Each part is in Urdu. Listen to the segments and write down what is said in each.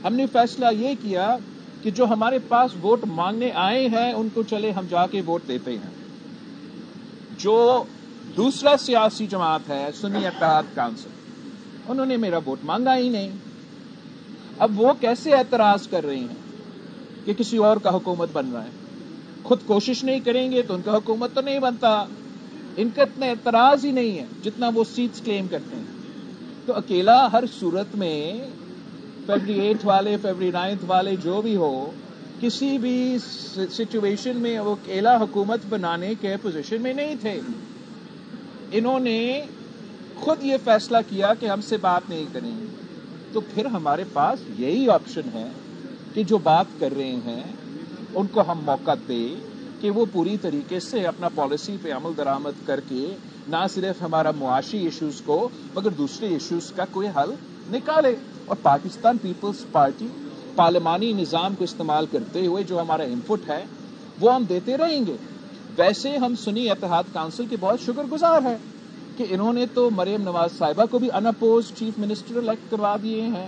ہم نے فیصلہ یہ کیا کہ جو ہمارے پاس ووٹ مانگنے آئے ہیں ان کو چلے ہم جا کے ووٹ دیتے ہیں. جو دوسرا سیاسی جماعت ہے سنی اتحاد کونسل, انہوں نے میرا ووٹ مانگا ہی نہیں. اب وہ کیسے اعتراض کر رہے ہیں کہ کسی اور کا حکومت بن رہا ہے؟ خود کوشش نہیں کریں گے تو ان کا حکومت تو نہیں بنتا. ان کا اتنا اعتراض ہی نہیں ہے جتنا وہ سیٹس کلیم کرتے ہیں. تو اکیلا ہر صورت میں فیبری 8 والے فیبری 9 والے جو بھی ہو, کسی بھی سچویشن میں وہ اکیلا حکومت بنانے کے پوزیشن میں نہیں تھے. انہوں نے خود یہ فیصلہ کیا کہ ہم سے بات نہیں کریں گے. تو پھر ہمارے پاس یہی آپشن ہے کہ جو بات کر رہے ہیں ان کو ہم موقع دیں کہ وہ پوری طریقے سے اپنا پالیسی پہ عمل درآمد کر کے نہ صرف ہمارا معاشی ایشوز کو مگر دوسرے ایشوز کا کوئی حل نکالے. اور پاکستان پیپلز پارٹی پارلیمانی نظام کو استعمال کرتے ہوئے جو ہمارا انپٹ ہے وہ ہم دیتے رہیں گے. ویسے ہم سنی اتحاد کونسل کے بہت شکر گزار ہیں کہ انہوں نے تو مریم نواز صاحبہ کو بھی اناپوز چیف منسٹر الیکٹ کروا دیے ہیں.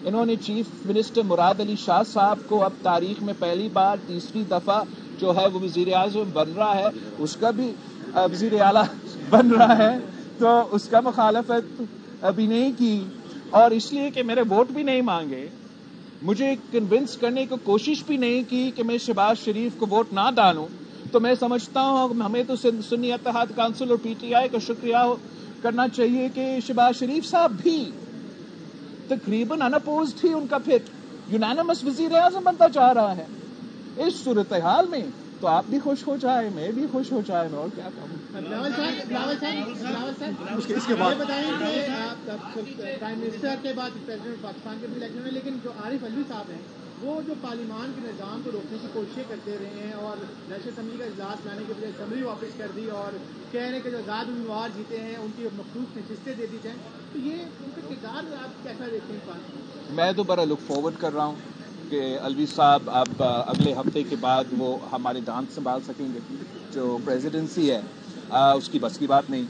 انہوں نے چیف منسٹر مراد علی شاہ صاحب کو اب تاریخ میں پہلی بار تیسری دفعہ جو ہے وہ وزیر اعظم بن رہا ہے, اس کا بھی وزیر اعلیٰ بن رہا ہے, تو اس کا مخالفت ابھی نہیں کی. اور اس لیے کہ میرے ووٹ بھی نہیں مانگے, مجھے کنونس کرنے کی کوشش بھی نہیں کی کہ میں شہباز شریف کو ووٹ نہ ڈالوں. تو میں سمجھتا ہوں ہمیں تو سنی اتحاد کونسل اور پی ٹی آئی کا شکریہ کرنا چاہیے کہ شہباز شریف صاحب بھی تقریباً اناپوزڈ ہی ان کا پھر یونانیمس وزیر اعظم بنتا جا رہا ہے. اس صورتحال میں تو آپ بھی خوش ہو جائے, میں بھی خوش ہو جائے, میں اور کیا کہوں. اس کے بعد بتائیں کہ پرائم منسٹر کے بعد پریزیڈنٹ پاکستان کے بھی الیکشن ہے, لیکن جو عارف علوی صاحب ہیں وہ جو پارلیمان کے نظام کو روکنے کی کوششیں کرتے رہے ہیں اور نیشنل اسمبلی کا اجلاس لانے کے بجائے اسمبلی واپس کر دی اور کہہ رہے ہیں کہ جو آزاد امیدوار جیتے ہیں ان کی مخصوص نشستیں دے دی جائیں, تو یہ ان کا کردار آپ کیسا دیکھتے ہیں؟ میں تو بڑا لک فارورڈ کر رہا ہوں کہ الوی صاحب اب اگلے ہفتے کے بعد وہ ہمارے دانت سنبھال سکیں گے. جو پریزیڈنسی ہے اس کی بس کی بات نہیں.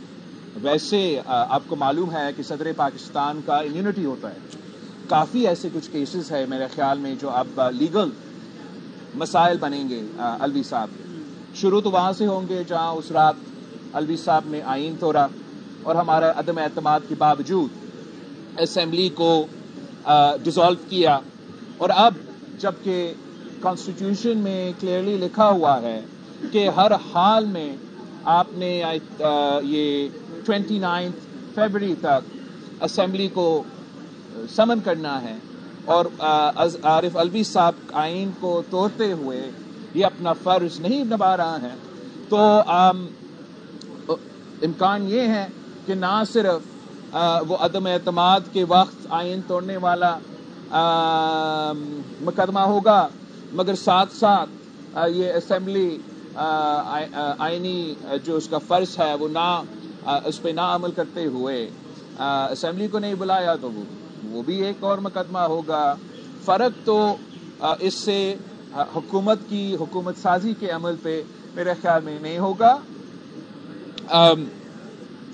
ویسے آپ کو معلوم ہے کہ صدر پاکستان کا امیونٹی ہوتا ہے. کافی ایسے کچھ کیسز ہے میرے خیال میں جو اب لیگل مسائل بنیں گے. الوی صاحب شروع تو وہاں سے ہوں گے جہاں اس رات الوی صاحب نے آئین توڑا اور ہمارا عدم اعتماد کے باوجود اسمبلی کو ڈیزالو کیا. اور اب جبکہ کانسٹیٹیوشن میں کلیئرلی لکھا ہوا ہے کہ ہر حال میں آپ نے یہ 29 فروری تک اسمبلی کو سمن کرنا ہے, اور عارف علوی صاحب آئین کو توڑتے ہوئے یہ اپنا فرض نہیں نبھا رہا ہے, تو امکان یہ ہے کہ نہ صرف وہ عدم اعتماد کے وقت آئین توڑنے والا مقدمہ ہوگا مگر ساتھ ساتھ یہ اسمبلی آئینی جو اس کا فرض ہے وہ نہ اس پہ نہ عمل کرتے ہوئے اسمبلی کو نہیں بلایا تو وہ بھی ایک اور مقدمہ ہوگا. فرق تو اس سے حکومت سازی کے عمل پہ میرے خیال میں نہیں ہوگا,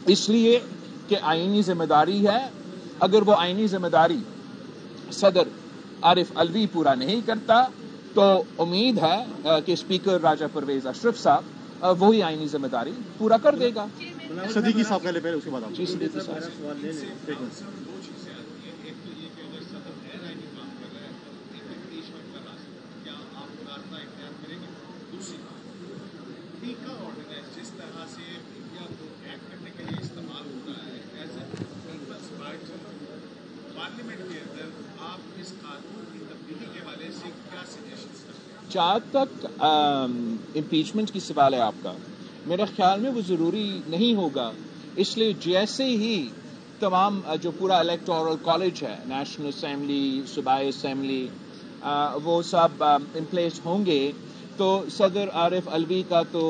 اس لیے کہ آئینی ذمہ داری ہے. اگر وہ آئینی ذمہ داری صدر عارف علوی پورا نہیں کرتا تو امید ہے کہ اسپیکر راجہ پرویز اشرف صاحب وہی آئینی ذمہ داری پورا کر دے گا. صدیقی صاحب پہلے اس کے بعد آپ. جی صدیقی صاحب. جس طرح سے میڈیا کو ایڈ کرنے کے لیے استعمال ہوتا ہے as a peoples party parliament کے اندر, آپ اس قانون کی تبدیلی کے حوالے سے کیا سجیشنز کرتے ہیں؟ جہاں تک امپیچمنٹ کی سوال ہے آپ کا, میرے خیال میں وہ ضروری نہیں ہوگا. اس لیے جیسے ہی تمام جو پورا الیکٹورل کالج ہے, نیشنل اسمبلی, صوبائی اسمبلی, وہ سب ان پلیس ہوں گے تو صدر عارف علوی کا تو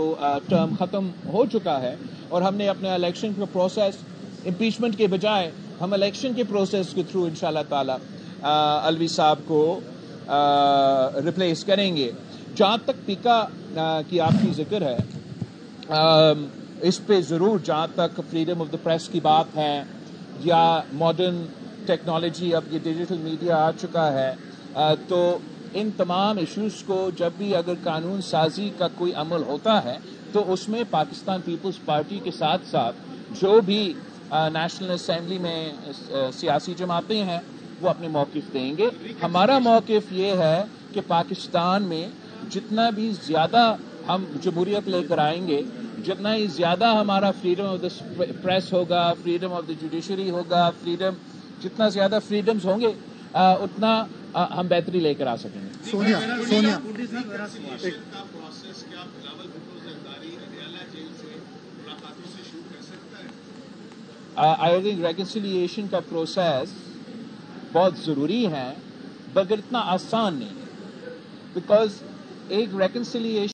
ٹرم ختم ہو چکا ہے, اور ہم نے اپنے الیکشن کا پروسیس امپیچمنٹ کے بجائے ہم الیکشن کے پروسیس کے تھرو انشاءاللہ تعالی علوی صاحب کو ریپلیس کریں گے. جہاں تک پیکا کی آپ کی ذکر ہے, اس پہ ضرور جہاں تک فریڈم آف دا پریس کی بات ہے یا ماڈرن ٹیکنالوجی, اب یہ ڈیجیٹل میڈیا آ چکا ہے, تو ان تمام ایشوز کو جب بھی اگر قانون سازی کا کوئی عمل ہوتا ہے تو اس میں پاکستان پیپلز پارٹی کے ساتھ ساتھ جو بھی نیشنل اسمبلی میں سیاسی جماعتیں ہیں وہ اپنے موقف دیں گے. ہمارا موقف یہ ہے کہ پاکستان میں جتنا بھی زیادہ ہم جمہوریت لے کر آئیں گے، جتنا ہی زیادہ ہمارا فریڈم آف دا پریس ہوگا، فریڈم آف دا جوڈیشری ہوگا، جتنا زیادہ فریڈمز ہوں گے اتنا ہم بہتری لے کر آ سکیں گے. سونیا کا پروسیس کیا بلاول بھٹو زرداری اڈیالہ جیل سے ملاقاتوں سے شروع کر سکتا ہے؟ آئی تھنک ریکنسیلیشن کا پروسیس بہت ضروری ہے مگر اتنا آسان نہیں ہے، بیکاز ایک ریکنسیلیشن